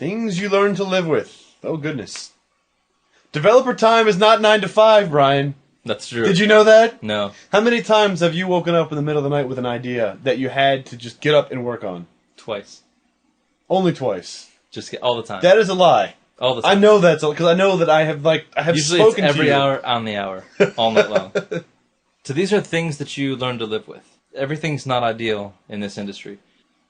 Things you learn to live with. Oh, goodness. Developer time is not 9 to 5, Brian. That's true. Did you know that? No. How many times have you woken up in the middle of the night with an idea that you had to just get up and work on? Twice. Only twice. Just all the time. That is a lie. All the time. I know that's because I know that I have Usually spoken it's every to you. hour on the hour, all night long. So these are things that you learn to live with. Everything's not ideal in this industry.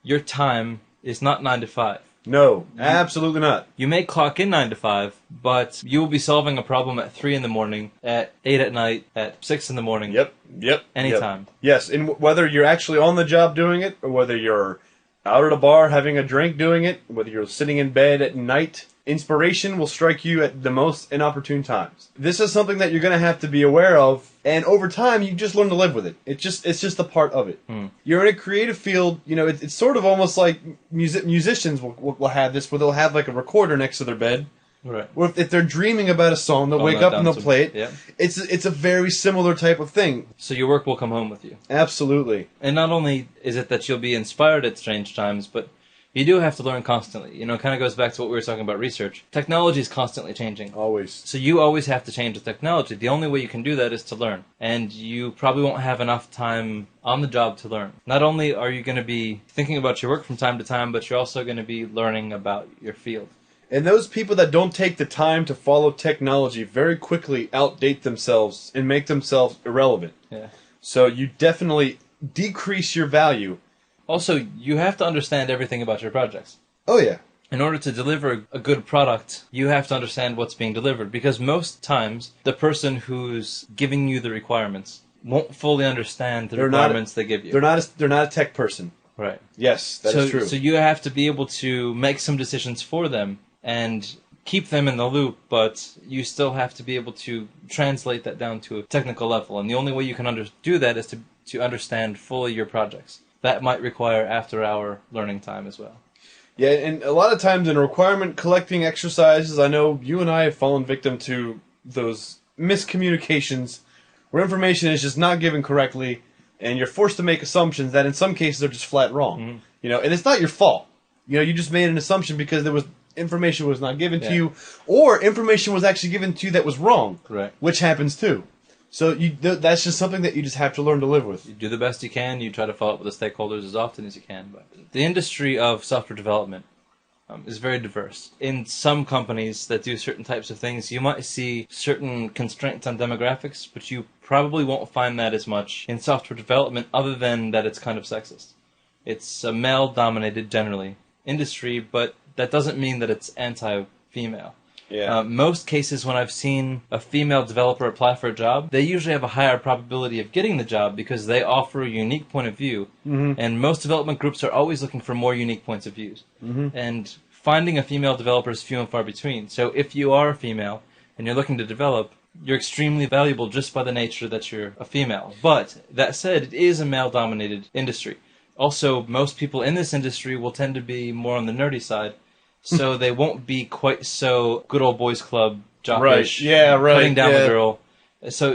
Your time is not 9 to 5. No, absolutely not. You may clock in 9 to 5, but you will be solving a problem at 3 in the morning, at 8 at night, at 6 in the morning. Yep. Anytime. Yes, and whether you're actually on the job doing it, or whether you're out at a bar having a drink doing it, whether you're sitting in bed at night, inspiration will strike you at the most inopportune times. This is something that you're going to have to be aware of, and over time, you just learn to live with it. It's just a part of it. You're in a creative field, you know, it's sort of almost like musicians will have this, where they'll have like a recorder next to their bed. Right. Or if they're dreaming about a song, they'll wake up and they'll play it. Yeah. It's a very similar type of thing. So your work will come home with you. Absolutely. And not only is it that you'll be inspired at strange times, but you do have to learn constantly. You know, it kind of goes back to what we were talking about research. Technology is constantly changing. Always. So you always have to change the technology. The only way you can do that is to learn. And you probably won't have enough time on the job to learn. Not only are you going to be thinking about your work from time to time, but you're also going to be learning about your field. And those people that don't take the time to follow technology very quickly outdate themselves and make themselves irrelevant. Yeah. So you definitely decrease your value. Also, you have to understand everything about your projects. Oh, yeah. In order to deliver a good product, you have to understand what's being delivered. Because most times, the person who's giving you the requirements won't fully understand the requirements they give you. They're not a tech person. Right. Yes, that is true. So you have to be able to make some decisions for them and keep them in the loop, but you still have to be able to translate that down to a technical level. And the only way you can do that is to understand fully your projects. That might require after-hour learning time as well. Yeah, and a lot of times in requirement collecting exercises, I know you and I have fallen victim to those miscommunications where information is just not given correctly, and you're forced to make assumptions that in some cases are just flat wrong. Mm-hmm. You know, and it's not your fault. You know, you just made an assumption because information was not given to you, or information was actually given to you that was wrong, right? Which happens too. So that's just something that you just have to learn to live with. You do the best you can. You try to follow up with the stakeholders as often as you can. But the industry of software development is very diverse. In some companies that do certain types of things, you might see certain constraints on demographics, but you probably won't find that as much in software development, other than that it's kind of sexist. It's a male-dominated, generally, industry, but that doesn't mean that it's anti-female. Yeah. Most cases when I've seen a female developer apply for a job, they usually have a higher probability of getting the job because they offer a unique point of view. Mm-hmm. And most development groups are always looking for more unique points of views. Mm-hmm. And finding a female developer is few and far between. So if you are a female and you're looking to develop, you're extremely valuable just by the nature that you're a female. But that said, it is a male-dominated industry. Also, most people in this industry will tend to be more on the nerdy side. So they won't be quite so good old boys club jockish, putting down the girl. So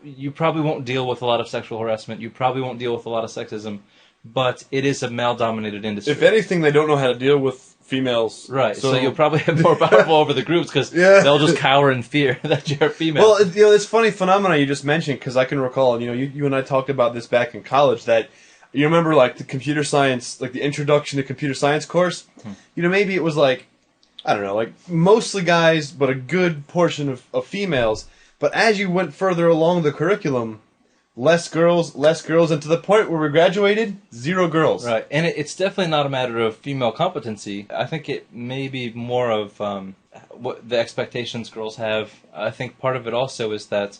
you probably won't deal with a lot of sexual harassment. You probably won't deal with a lot of sexism, but it is a male-dominated industry. If anything, they don't know how to deal with females. Right. So you'll probably have more powerful over the groups because they'll just cower in fear that you're a female. Well, you know, this funny phenomenon you just mentioned, because I can recall, you know, you and I talked about this back in college, that you remember, like, the computer science, like, the introduction to computer science course? You know, maybe it was, like, I don't know, like, mostly guys, but a good portion of females. But as you went further along the curriculum, less girls, and to the point where we graduated, 0 girls. Right, and it's definitely not a matter of female competency. I think it may be more of what the expectations girls have. I think part of it also is that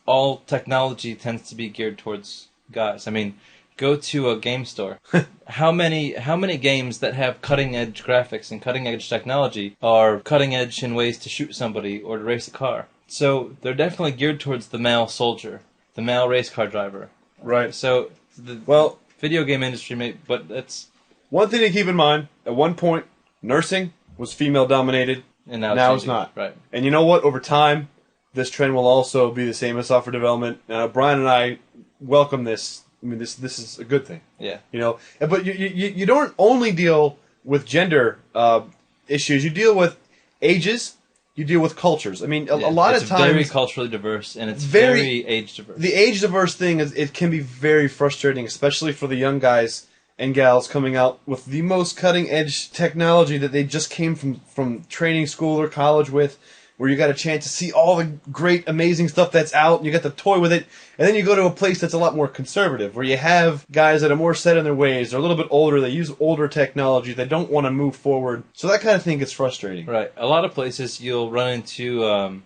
all technology tends to be geared towards guys. I mean, go to a game store. How many games that have cutting-edge graphics and cutting-edge technology are cutting-edge in ways to shoot somebody or to race a car? So they're definitely geared towards the male soldier, the male race car driver. Right. So the video game industry, but that's one thing to keep in mind. At one point, nursing was female-dominated, and now it's not. Right. And you know what? Over time, this trend will also be the same as software development. Brian and I welcome this. I mean, this is a good thing. Yeah. You know, but you don't only deal with gender issues. You deal with ages. You deal with cultures. I mean, a lot of times... It's very culturally diverse, and it's very age diverse. The age diverse thing, it can be very frustrating, especially for the young guys and gals coming out with the most cutting-edge technology that they just came from training school or college with, where you got a chance to see all the great, amazing stuff that's out, and you get to toy with it, and then you go to a place that's a lot more conservative, where you have guys that are more set in their ways, they're a little bit older, they use older technology, they don't want to move forward, so that kind of thing gets frustrating. Right. A lot of places you'll run into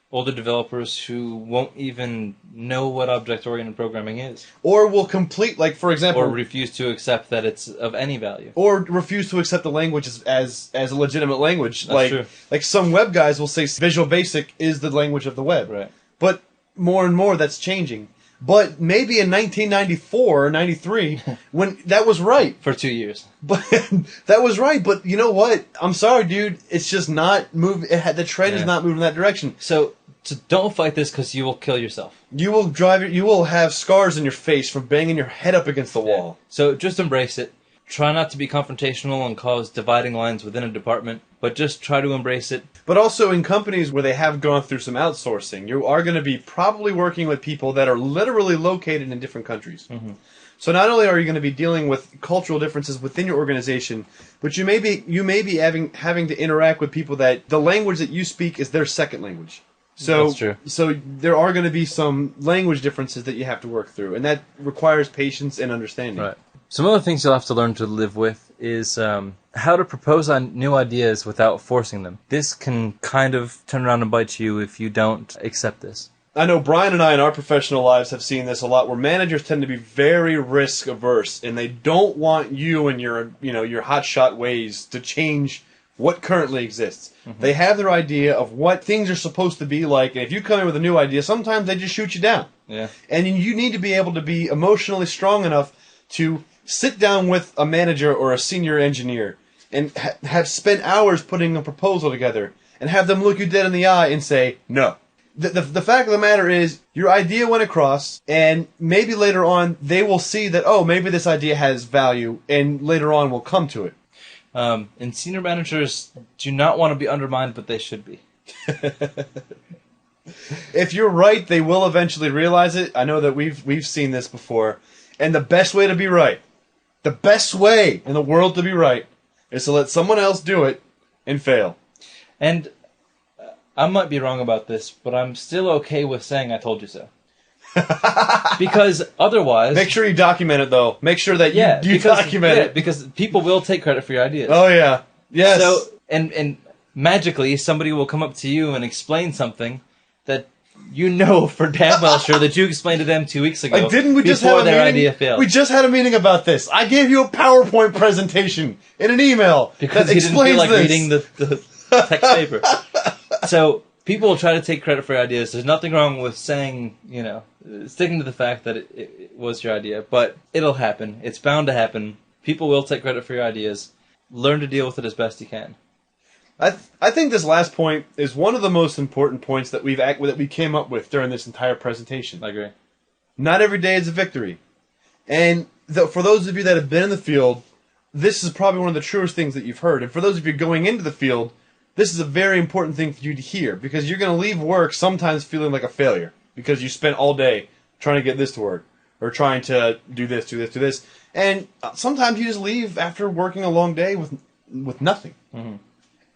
older developers who won't even know what object-oriented programming is. Or will complete, like, for example... Or refuse to accept that it's of any value. Or refuse to accept the language as a legitimate language. That's true. Like some web guys will say Visual Basic is the language of the web. Right. But more and more that's changing. But maybe in 1994 or 93, when that was right. For 2 years. But that was right. But you know what? I'm sorry, dude. It's just not moving. The trend is not moving in that direction. So don't fight this because you will kill yourself. You will have scars in your face from banging your head up against the wall. So just embrace it. Try not to be confrontational and cause dividing lines within a department, but just try to embrace it. But also in companies where they have gone through some outsourcing, you are going to be probably working with people that are literally located in different countries. Mm-hmm. So not only are you going to be dealing with cultural differences within your organization, but you may be having to interact with people that the language that you speak is their second language. So, that's true. So there are going to be some language differences that you have to work through, and that requires patience and understanding. Right. Some other things you'll have to learn to live with is how to propose on new ideas without forcing them. This can kind of turn around and bite you if you don't accept this. I know Brian and I in our professional lives have seen this a lot, where managers tend to be very risk averse, and they don't want you and your hotshot ways to change what currently exists. Mm-hmm. They have their idea of what things are supposed to be like, and if you come in with a new idea, sometimes they just shoot you down. Yeah. And you need to be able to be emotionally strong enough to sit down with a manager or a senior engineer and have spent hours putting a proposal together and have them look you dead in the eye and say, no. The fact of the matter is, your idea went across, and maybe later on they will see that, oh, maybe this idea has value, and later on we'll come to it. And senior managers do not want to be undermined, but they should be. If you're right, they will eventually realize it. I know that we've seen this before. And the best way to be right, the best way in the world to be right, is to let someone else do it and fail. And I might be wrong about this, but I'm still okay with saying I told you so. Because otherwise... Make sure you document it, though. Make sure that you document it. Because people will take credit for your ideas. Oh, yeah. Yes. So, and magically, somebody will come up to you and explain something that you know for damn well sure that you explained to them 2 weeks ago. Like, didn't we just have a their meeting? Idea failed. We just had a meeting about this. I gave you a PowerPoint presentation in an email because that you didn't feel like this. reading the text paper. So people will try to take credit for your ideas. There's nothing wrong with saying, sticking to the fact that it was your idea, but it'll happen. It's bound to happen. People will take credit for your ideas. Learn to deal with it as best you can. I think this last point is one of the most important points that we came up with during this entire presentation. I agree. Not every day is a victory. And for those of you that have been in the field, this is probably one of the truest things that you've heard. And for those of you going into the field, this is a very important thing for you to hear, because you're going to leave work sometimes feeling like a failure because you spent all day trying to get this to work or trying to do this. And sometimes you just leave after working a long day with nothing. Mm-hmm.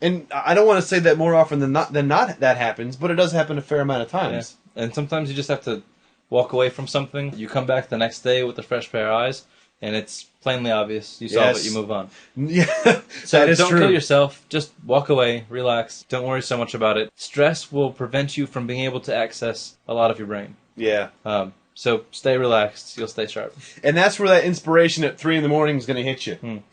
And I don't want to say that more often than not that happens, but it does happen a fair amount of times. Yeah. And sometimes you just have to walk away from something. You come back the next day with a fresh pair of eyes, and it's plainly obvious. You solve it, you move on. Yeah, so that is don't true. kill yourself. Just walk away, relax. Don't worry so much about it. Stress will prevent you from being able to access a lot of your brain. Yeah. So stay relaxed. You'll stay sharp. And that's where that inspiration at 3 a.m. is going to hit you.